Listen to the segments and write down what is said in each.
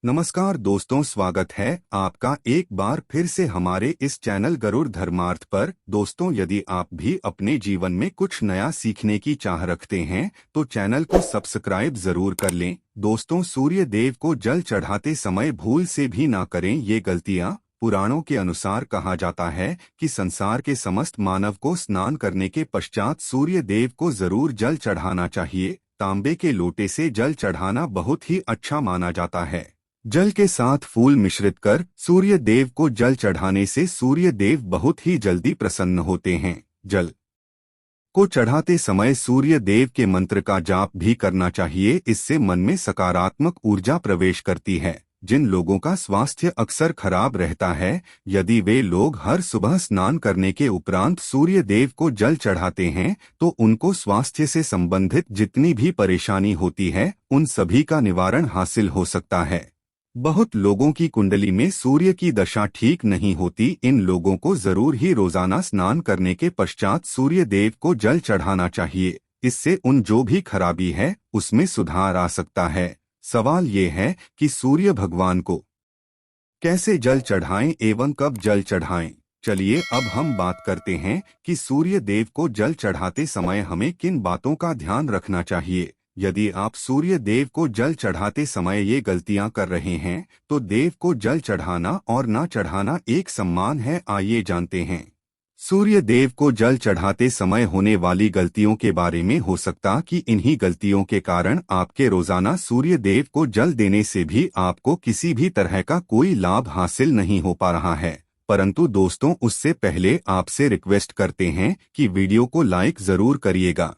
नमस्कार दोस्तों, स्वागत है आपका एक बार फिर से हमारे इस चैनल गरुड़ धर्मार्थ पर। दोस्तों, यदि आप भी अपने जीवन में कुछ नया सीखने की चाह रखते हैं तो चैनल को सब्सक्राइब जरूर कर लें। दोस्तों, सूर्य देव को जल चढ़ाते समय भूल से भी ना करें ये गलतियां। पुराणों के अनुसार कहा जाता है कि संसार के समस्त मानव को स्नान करने के पश्चात सूर्य देव को जरूर जल चढ़ाना चाहिए। तांबे के लोटे से जल चढ़ाना बहुत ही अच्छा माना जाता है। जल के साथ फूल मिश्रित कर सूर्य देव को जल चढ़ाने से सूर्य देव बहुत ही जल्दी प्रसन्न होते हैं। जल को चढ़ाते समय सूर्य देव के मंत्र का जाप भी करना चाहिए। इससे मन में सकारात्मक ऊर्जा प्रवेश करती है। जिन लोगों का स्वास्थ्य अक्सर खराब रहता है, यदि वे लोग हर सुबह स्नान करने के उपरांत सूर्य देव को जल चढ़ाते हैं तो उनको स्वास्थ्य से संबंधित जितनी भी परेशानी होती है उन सभी का निवारण हासिल हो सकता है। बहुत लोगों की कुंडली में सूर्य की दशा ठीक नहीं होती। इन लोगों को जरूर ही रोजाना स्नान करने के पश्चात सूर्य देव को जल चढ़ाना चाहिए। इससे उन जो भी खराबी है उसमें सुधार आ सकता है। सवाल ये है कि सूर्य भगवान को कैसे जल चढ़ाएं एवं कब जल चढ़ाएं। चलिए अब हम बात करते हैं कि सूर्य देव को जल चढ़ाते समय हमें किन बातों का ध्यान रखना चाहिए। यदि आप सूर्य देव को जल चढ़ाते समय ये गलतियां कर रहे हैं तो देव को जल चढ़ाना और ना चढ़ाना एक समान है। आइए जानते हैं सूर्य देव को जल चढ़ाते समय होने वाली गलतियों के बारे में। हो सकता कि इन्हीं गलतियों के कारण आपके रोजाना सूर्य देव को जल देने से भी आपको किसी भी तरह का कोई लाभ हासिल नहीं हो पा रहा है। परंतु दोस्तों, उससे पहले आपसे रिक्वेस्ट करते हैं कि वीडियो को लाइक जरूर करिएगा,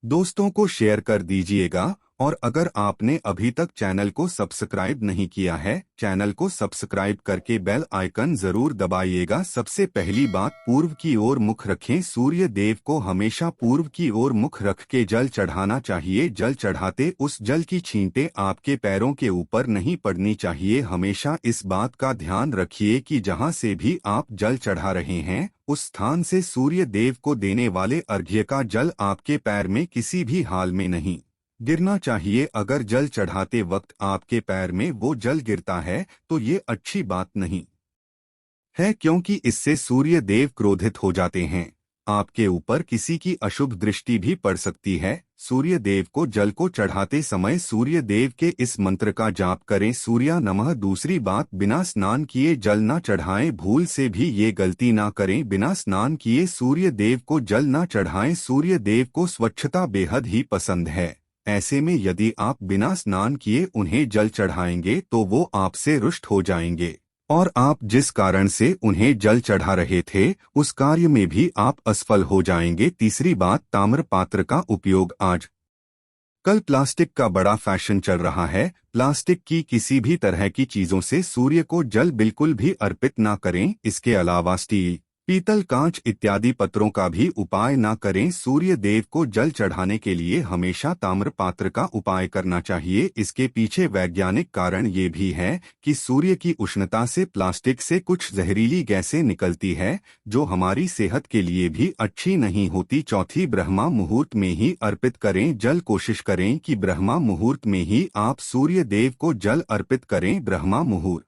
दोस्तों को शेयर कर दीजिएगा, और अगर आपने अभी तक चैनल को सब्सक्राइब नहीं किया है, चैनल को सब्सक्राइब करके बेल आइकन जरूर दबाइएगा। सबसे पहली बात, पूर्व की ओर मुख रखें। सूर्य देव को हमेशा पूर्व की ओर मुख रख के जल चढ़ाना चाहिए। जल चढ़ाते उस जल की छींटे आपके पैरों के ऊपर नहीं पड़नी चाहिए। हमेशा इस बात का ध्यान रखिए कि जहां से भी आप जल चढ़ा रहे हैं उस स्थान से सूर्य देव को देने वाले अर्घ्य का जल आपके पैर में किसी भी हाल में नहीं गिरना चाहिए। अगर जल चढ़ाते वक्त आपके पैर में वो जल गिरता है तो ये अच्छी बात नहीं है, क्योंकि इससे सूर्य देव क्रोधित हो जाते हैं। आपके ऊपर किसी की अशुभ दृष्टि भी पड़ सकती है। सूर्य देव को जल को चढ़ाते समय सूर्य देव के इस मंत्र का जाप करें, सूर्या नमः। दूसरी बात, बिना स्नान किए जल ना चढ़ाएं। भूल से भी ये गलती ना करें। बिना स्नान किए सूर्य देव को जल ना चढ़ाएं। सूर्य देव को स्वच्छता बेहद ही पसंद है। ऐसे में यदि आप बिना स्नान किए उन्हें जल चढ़ाएंगे तो वो आपसे रुष्ट हो जाएंगे और आप जिस कारण से उन्हें जल चढ़ा रहे थे उस कार्य में भी आप असफल हो जाएंगे। तीसरी बात, ताम्र पात्र का उपयोग। आज कल प्लास्टिक का बड़ा फैशन चल रहा है। प्लास्टिक की किसी भी तरह की चीजों से सूर्य को जल बिल्कुल भी अर्पित ना करें। इसके अलावा स्टील, पीतल, कांच इत्यादि पत्रों का भी उपाय ना करें। सूर्य देव को जल चढ़ाने के लिए हमेशा ताम्र पात्र का उपाय करना चाहिए। इसके पीछे वैज्ञानिक कारण ये भी है कि सूर्य की उष्णता से प्लास्टिक से कुछ जहरीली गैसें निकलती है जो हमारी सेहत के लिए भी अच्छी नहीं होती। चौथी, ब्रह्मा मुहूर्त में ही अर्पित करें जल। कोशिश करें कि ब्रह्मा मुहूर्त में ही आप सूर्य देव को जल अर्पित करें। ब्रह्मा मुहूर्त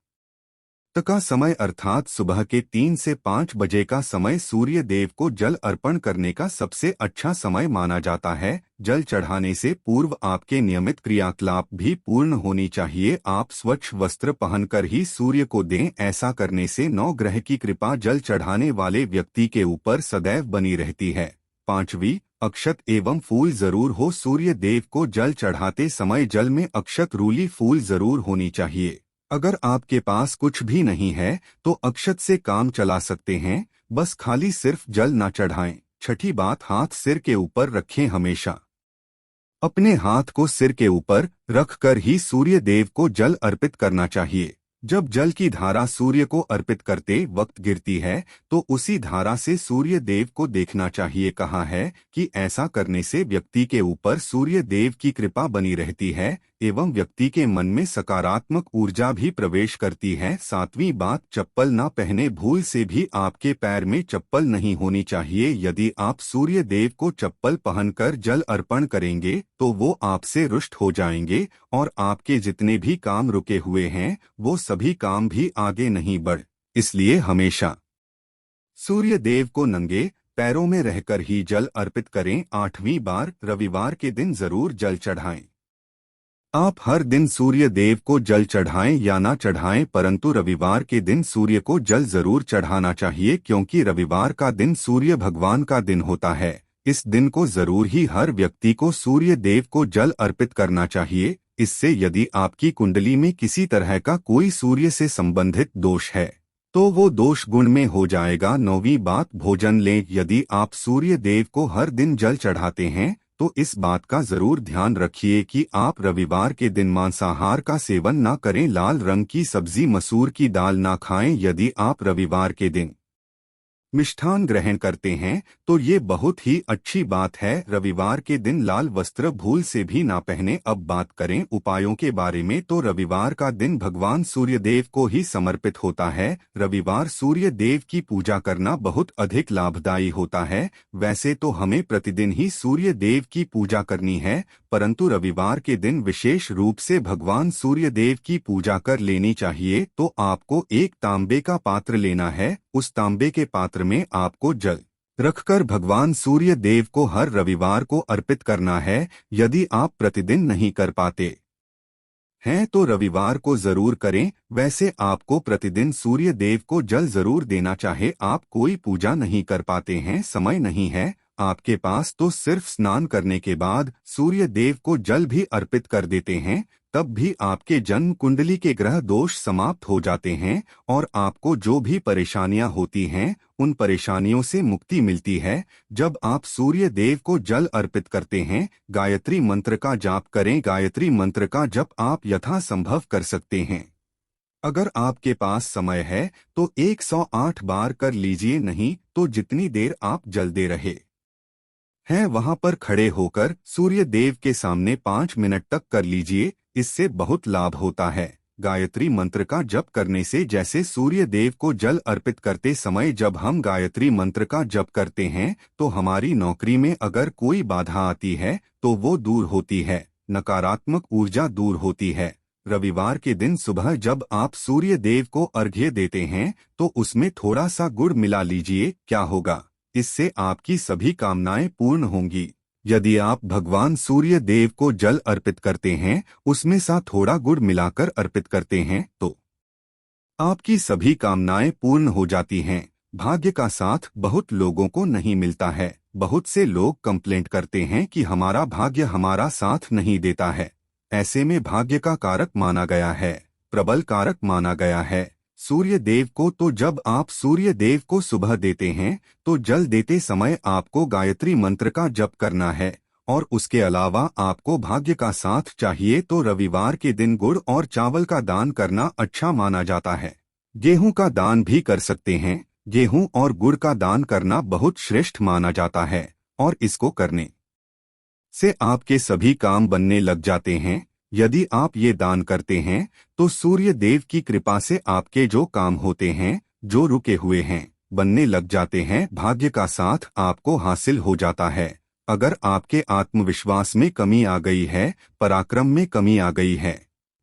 का समय अर्थात सुबह के 3 से 5 बजे का समय सूर्य देव को जल अर्पण करने का सबसे अच्छा समय माना जाता है। जल चढ़ाने से पूर्व आपके नियमित क्रियाकलाप भी पूर्ण होनी चाहिए। आप स्वच्छ वस्त्र पहनकर ही सूर्य को दें। ऐसा करने से 9 ग्रह की कृपा जल चढ़ाने वाले व्यक्ति के ऊपर सदैव बनी रहती है। पांचवी, अक्षत एवं फूल जरूर हो। सूर्य देव को जल चढ़ाते समय जल में अक्षत रूली फूल जरूर होनी चाहिए। अगर आपके पास कुछ भी नहीं है तो अक्षत से काम चला सकते हैं, बस खाली सिर्फ जल ना चढ़ाएं। छठी बात, हाथ सिर के ऊपर रखें। हमेशा अपने हाथ को सिर के ऊपर रखकर ही सूर्य देव को जल अर्पित करना चाहिए। जब जल की धारा सूर्य को अर्पित करते वक्त गिरती है तो उसी धारा से सूर्य देव को देखना चाहिए। कहा है कि ऐसा करने से व्यक्ति के ऊपर सूर्य देव की कृपा बनी रहती है। एवं व्यक्ति के मन में सकारात्मक ऊर्जा भी प्रवेश करती है। सातवीं बात, चप्पल ना पहने। भूल से भी आपके पैर में चप्पल नहीं होनी चाहिए। यदि आप सूर्य देव को चप्पल पहनकर जल अर्पण करेंगे तो वो आपसे रुष्ट हो जाएंगे और आपके जितने भी काम रुके हुए हैं वो सभी काम भी आगे नहीं बढ़। इसलिए हमेशा सूर्य देव को नंगे पैरों में रहकर ही जल अर्पित करें। आठवीं बार, रविवार के दिन जरूर जल चढ़ाएं। आप हर दिन सूर्य देव को जल चढ़ाएं या ना चढ़ाएं, परंतु रविवार के दिन सूर्य को जल जरूर चढ़ाना चाहिए, क्योंकि रविवार का दिन सूर्य भगवान का दिन होता है। इस दिन को जरूर ही हर व्यक्ति को सूर्य देव को जल अर्पित करना चाहिए। इससे यदि आपकी कुंडली में किसी तरह का कोई सूर्य से संबंधित दोष है तो वो दोष गुण में हो जाएगा। नौवीं बात, भोजन लें। यदि आप सूर्य देव को हर दिन जल चढ़ाते हैं तो इस बात का जरूर ध्यान रखिए कि आप रविवार के दिन मांसाहार का सेवन ना करें। लाल रंग की सब्जी, मसूर की दाल ना खाएं। यदि आप रविवार के दिन मिष्ठान ग्रहण करते हैं तो ये बहुत ही अच्छी बात है। रविवार के दिन लाल वस्त्र भूल से भी ना पहने। अब बात करें उपायों के बारे में, तो रविवार का दिन भगवान सूर्य देव को ही समर्पित होता है। रविवार सूर्य देव की पूजा करना बहुत अधिक लाभदायी होता है। वैसे तो हमें प्रतिदिन ही सूर्य देव की पूजा करनी है, परंतु रविवार के दिन विशेष रूप से भगवान सूर्य देव की पूजा कर लेनी चाहिए। तो आपको एक तांबे का पात्र लेना है। उस तांबे के पात्र में आपको जल रखकर भगवान सूर्य देव को हर रविवार को अर्पित करना है। यदि आप प्रतिदिन नहीं कर पाते हैं तो रविवार को जरूर करें। वैसे आपको प्रतिदिन सूर्य देव को जल जरूर देना चाहे। आप कोई पूजा नहीं कर पाते हैं, समय नहीं है आपके पास, तो सिर्फ स्नान करने के बाद सूर्य देव को जल भी अर्पित कर देते हैं, तब भी आपके जन्म कुंडली के ग्रह दोष समाप्त हो जाते हैं और आपको जो भी परेशानियां होती हैं उन परेशानियों से मुक्ति मिलती है। जब आप सूर्य देव को जल अर्पित करते हैं, गायत्री मंत्र का जाप करें। गायत्री मंत्र का जप आप यथासंभव कर सकते हैं। अगर आपके पास समय है तो 108 बार कर लीजिए, नहीं तो जितनी देर आप जल दे रहे हैं वहां पर खड़े होकर सूर्य देव के सामने 5 मिनट तक कर लीजिए। इससे बहुत लाभ होता है। गायत्री मंत्र का जप करने से, जैसे सूर्य देव को जल अर्पित करते समय जब हम गायत्री मंत्र का जप करते हैं तो हमारी नौकरी में अगर कोई बाधा आती है तो वो दूर होती है, नकारात्मक ऊर्जा दूर होती है। रविवार के दिन सुबह जब आप सूर्य देव को अर्घ्य देते हैं तो उसमें थोड़ा सा गुड़ मिला लीजिए। क्या होगा, इससे आपकी सभी कामनाएं पूर्ण होंगी। यदि आप भगवान सूर्य देव को जल अर्पित करते हैं, उसमें सा थोड़ा गुड़ मिलाकर अर्पित करते हैं तो आपकी सभी कामनाएं पूर्ण हो जाती हैं। भाग्य का साथ बहुत लोगों को नहीं मिलता है। बहुत से लोग कंप्लेंट करते हैं कि हमारा भाग्य हमारा साथ नहीं देता है। ऐसे में भाग्य का कारक माना गया है, प्रबल कारक माना गया है सूर्य देव को। तो जब आप सूर्य देव को सुबह देते हैं तो जल देते समय आपको गायत्री मंत्र का जप करना है और उसके अलावा आपको भाग्य का साथ चाहिए तो रविवार के दिन गुड़ और चावल का दान करना अच्छा माना जाता है। गेहूं का दान भी कर सकते हैं। गेहूं और गुड़ का दान करना बहुत श्रेष्ठ माना जाता है और इसको करने से आपके सभी काम बनने लग जाते हैं। यदि आप ये दान करते हैं तो सूर्य देव की कृपा से आपके जो काम होते हैं, जो रुके हुए हैं, बनने लग जाते हैं। भाग्य का साथ आपको हासिल हो जाता है। अगर आपके आत्मविश्वास में कमी आ गई है, पराक्रम में कमी आ गई है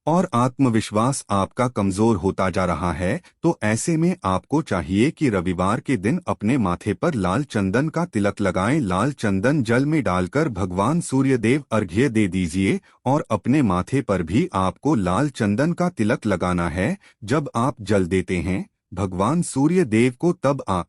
और आत्मविश्वास आपका कमजोर होता जा रहा है, तो ऐसे में आपको चाहिए कि रविवार के दिन अपने माथे पर लाल चंदन का तिलक लगाएं। लाल चंदन जल में डालकर भगवान सूर्यदेव अर्घ्य दे दीजिए और अपने माथे पर भी आपको लाल चंदन का तिलक लगाना है। जब आप जल देते हैं भगवान सूर्य देव को, तब आप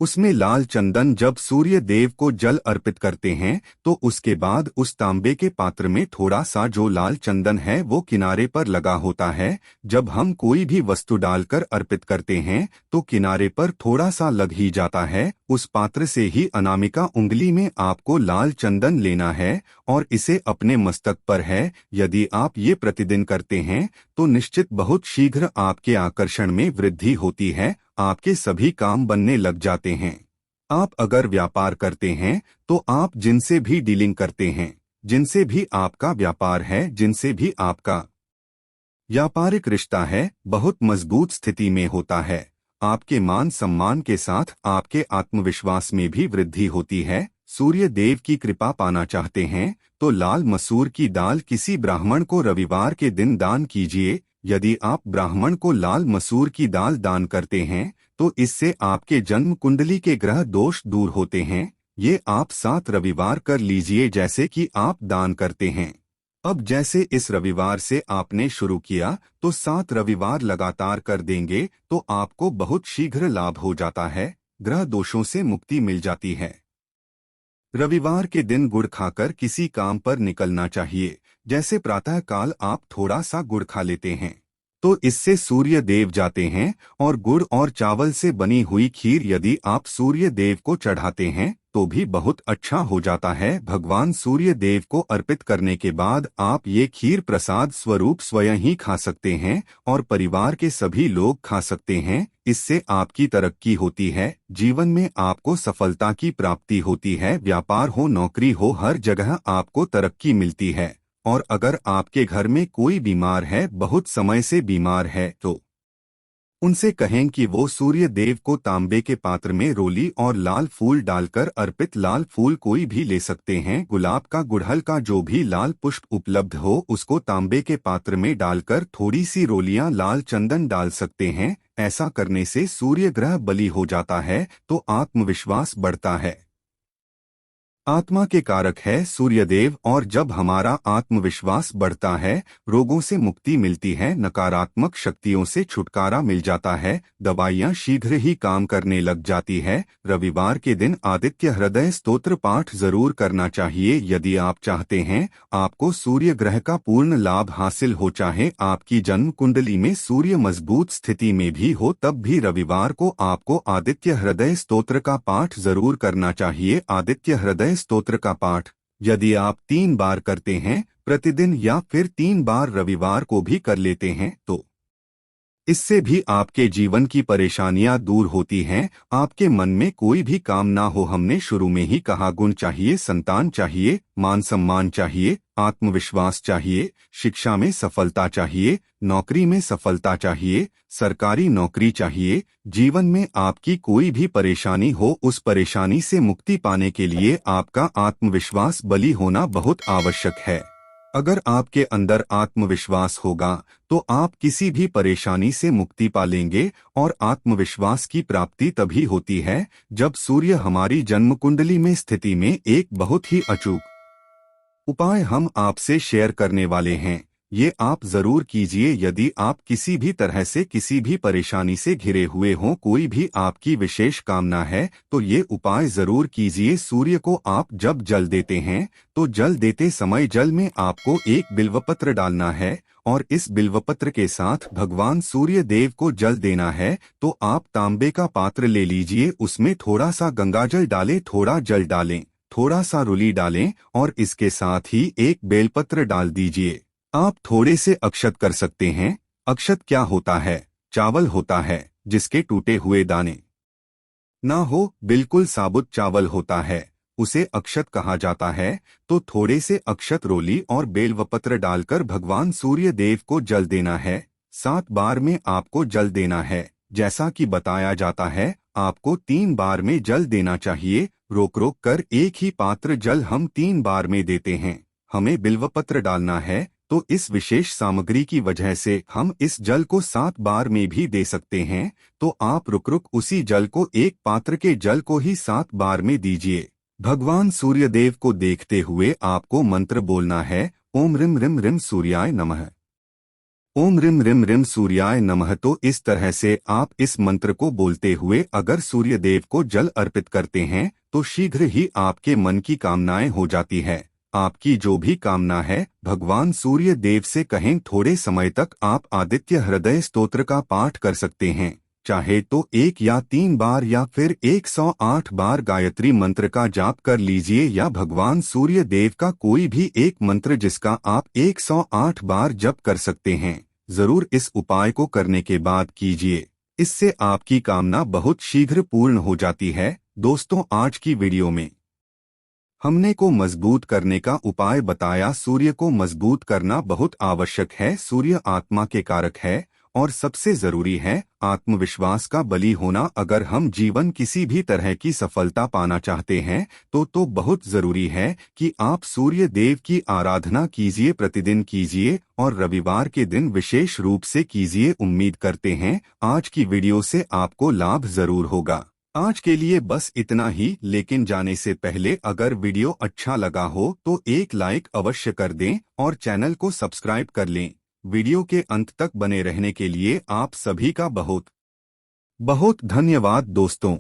उसमें लाल चंदन जब सूर्य देव को जल अर्पित करते हैं तो उसके बाद उस तांबे के पात्र में थोड़ा सा जो लाल चंदन है वो किनारे पर लगा होता है। जब हम कोई भी वस्तु डालकर अर्पित करते हैं तो किनारे पर थोड़ा सा लग ही जाता है। उस पात्र से ही अनामिका उंगली में आपको लाल चंदन लेना है और इसे अपने मस्तक पर है। यदि आप ये प्रतिदिन करते हैं तो निश्चित बहुत शीघ्र आपके आकर्षण में वृद्धि होती है, आपके सभी काम बनने लग जाते हैं। आप अगर व्यापार करते हैं तो आप जिनसे भी डीलिंग करते हैं, जिनसे भी आपका व्यापार है, जिनसे भी आपका व्यापारिक रिश्ता है, बहुत मजबूत स्थिति में होता है। आपके मान सम्मान के साथ आपके आत्मविश्वास में भी वृद्धि होती है। सूर्य देव की कृपा पाना चाहते हैं तो लाल मसूर की दाल किसी ब्राह्मण को रविवार के दिन दान कीजिए। यदि आप ब्राह्मण को लाल मसूर की दाल दान करते हैं तो इससे आपके जन्म कुंडली के ग्रह दोष दूर होते हैं। ये आप 7 रविवार कर लीजिए जैसे कि आप दान करते हैं। अब जैसे इस रविवार से आपने शुरू किया तो 7 रविवार लगातार कर देंगे तो आपको बहुत शीघ्र लाभ हो जाता है, ग्रह दोषों से मुक्ति मिल जाती है। रविवार के दिन गुड़ खाकर किसी काम पर निकलना चाहिए। जैसे प्रातः काल आप थोड़ा सा गुड़ खा लेते हैं तो इससे सूर्य देव जाते हैं, और गुड़ और चावल से बनी हुई खीर यदि आप सूर्य देव को चढ़ाते हैं तो भी बहुत अच्छा हो जाता है। भगवान सूर्य देव को अर्पित करने के बाद आप ये खीर प्रसाद स्वरूप स्वयं ही खा सकते हैं और परिवार के सभी लोग खा सकते हैं। इससे आपकी तरक्की होती है, जीवन में आपको सफलता की प्राप्ति होती है। व्यापार हो, नौकरी हो, हर जगह आपको तरक्की मिलती है। और अगर आपके घर में कोई बीमार है, बहुत समय से बीमार है, तो उनसे कहें कि वो सूर्य देव को तांबे के पात्र में रोली और लाल फूल डालकर अर्पित, लाल फूल कोई भी ले सकते हैं, गुलाब का, गुड़हल का, जो भी लाल पुष्प उपलब्ध हो उसको तांबे के पात्र में डालकर थोड़ी सी रोलियां लाल चंदन डाल सकते हैं। ऐसा करने से सूर्य ग्रह बली हो जाता है तो आत्मविश्वास बढ़ता है। आत्मा के कारक है सूर्यदेव, और जब हमारा आत्मविश्वास बढ़ता है रोगों से मुक्ति मिलती है, नकारात्मक शक्तियों से छुटकारा मिल जाता है, दवाइयाँ शीघ्र ही काम करने लग जाती है। रविवार के दिन आदित्य हृदय स्तोत्र पाठ जरूर करना चाहिए यदि आप चाहते हैं आपको सूर्य ग्रह का पूर्ण लाभ हासिल हो। चाहे आपकी जन्म कुंडली में सूर्य मजबूत स्थिति में भी हो तब भी रविवार को आपको आदित्य हृदय स्तोत्र का पाठ जरूर करना चाहिए। आदित्य हृदय स्तोत्र का पाठ यदि आप 3 बार करते हैं प्रतिदिन या फिर 3 बार रविवार को भी कर लेते हैं तो इससे भी आपके जीवन की परेशानियां दूर होती हैं। आपके मन में कोई भी काम ना हो, हमने शुरू में ही कहा, गुण चाहिए, संतान चाहिए, मान सम्मान चाहिए, आत्मविश्वास चाहिए, शिक्षा में सफलता चाहिए, नौकरी में सफलता चाहिए, सरकारी नौकरी चाहिए। जीवन में आपकी कोई भी परेशानी हो, उस परेशानी से मुक्ति पाने के लिए आपका आत्मविश्वास बली होना बहुत आवश्यक है। अगर आपके अंदर आत्मविश्वास होगा तो आप किसी भी परेशानी से मुक्ति पा लेंगे, और आत्मविश्वास की प्राप्ति तभी होती है जब सूर्य हमारी जन्म कुंडली में स्थिति में। एक बहुत ही अचूक उपाय हम आपसे शेयर करने वाले हैं, ये आप जरूर कीजिए। यदि आप किसी भी तरह से किसी भी परेशानी से घिरे हुए हों, कोई भी आपकी विशेष कामना है तो ये उपाय जरूर कीजिए। सूर्य को आप जब जल देते हैं तो जल देते समय जल में आपको एक बिल्वपत्र डालना है, और इस बिल्वपत्र के साथ भगवान सूर्य देव को जल देना है। तो आप तांबे का पात्र ले लीजिए, उसमें थोड़ा सा गंगाजल डालें, थोड़ा जल डालें, थोड़ा सा रुली डालें, और इसके साथ ही एक बेलपत्र डाल दीजिए। आप थोड़े से अक्षत कर सकते हैं। अक्षत क्या होता है? चावल होता है जिसके टूटे हुए दाने ना हो, बिल्कुल साबुत चावल होता है, उसे अक्षत कहा जाता है। तो थोड़े से अक्षत, रोली और बेलवपत्र डालकर भगवान सूर्य देव को जल देना है। 7 बार में आपको जल देना है। जैसा कि बताया जाता है आपको 3 बार में जल देना चाहिए। रोक रोक कर एक ही पात्र जल हम 3 बार में देते हैं। हमें बिल्वपत्र डालना है तो इस विशेष सामग्री की वजह से हम इस जल को 7 बार में भी दे सकते हैं। तो आप रुक रुक उसी जल को, एक पात्र के जल को ही 7 बार में दीजिए। भगवान सूर्यदेव को देखते हुए आपको मंत्र बोलना है, ओम रिम रिम रिम सूर्याय नमः। ओम रिम रिम रिम सूर्याय नमः। तो इस तरह से आप इस मंत्र को बोलते हुए अगर सूर्यदेव को जल अर्पित करते हैं तो शीघ्र ही आपके मन की कामनाएं हो जाती है। आपकी जो भी कामना है भगवान सूर्य देव से कहें। थोड़े समय तक आप आदित्य हृदय स्तोत्र का पाठ कर सकते हैं, चाहे तो 1 या 3 बार या फिर 108 बार गायत्री मंत्र का जाप कर लीजिए, या भगवान सूर्य देव का कोई भी एक मंत्र जिसका आप 108 बार जप कर सकते हैं। जरूर इस उपाय को करने के बाद कीजिए, इससे आपकी कामना बहुत शीघ्र पूर्ण हो जाती है। दोस्तों, आज की वीडियो में हमने को मजबूत करने का उपाय बताया। सूर्य को मजबूत करना बहुत आवश्यक है। सूर्य आत्मा के कारक है और सबसे जरूरी है आत्मविश्वास का बली होना। अगर हम जीवन किसी भी तरह की सफलता पाना चाहते हैं तो बहुत जरूरी है कि आप सूर्य देव की आराधना कीजिए, प्रतिदिन कीजिए और रविवार के दिन विशेष रूप से कीजिए। उम्मीद करते हैं आज की वीडियो से आपको लाभ जरूर होगा। आज के लिए बस इतना ही, लेकिन जाने से पहले अगर वीडियो अच्छा लगा हो तो एक लाइक अवश्य कर दें और चैनल को सब्सक्राइब कर लें। वीडियो के अंत तक बने रहने के लिए आप सभी का बहुत बहुत धन्यवाद दोस्तों।